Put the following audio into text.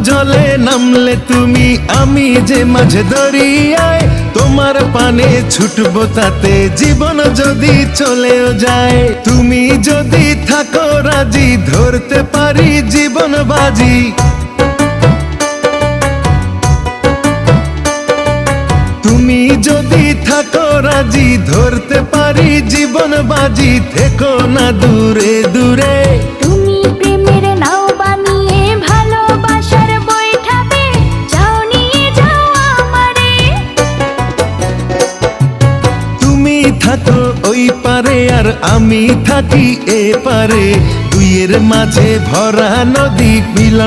জলে নামলে তুমি, আমি যে মাঝে দরিয়ায়, তোমার পানে ছুটবো তাতে জীবন যদি চলেও যায়। তুমি যদি থাকো রাজি, ধরতে পারি জীবন বাজি। তুমি যদি থাকো রাজি, ধরতে পারি জীবন বাজি। থেকো না দূরে দূরে, তুমি প্রেমের নাও বানিয়ে ভালোবাসার বৈঠাতে যাও, নিয়ে যাও আমারে। তুমি থাকো ওই পারে আর আমি থাকি এ পারে, দুইয়ের মাঝে ভরা নদী মিলন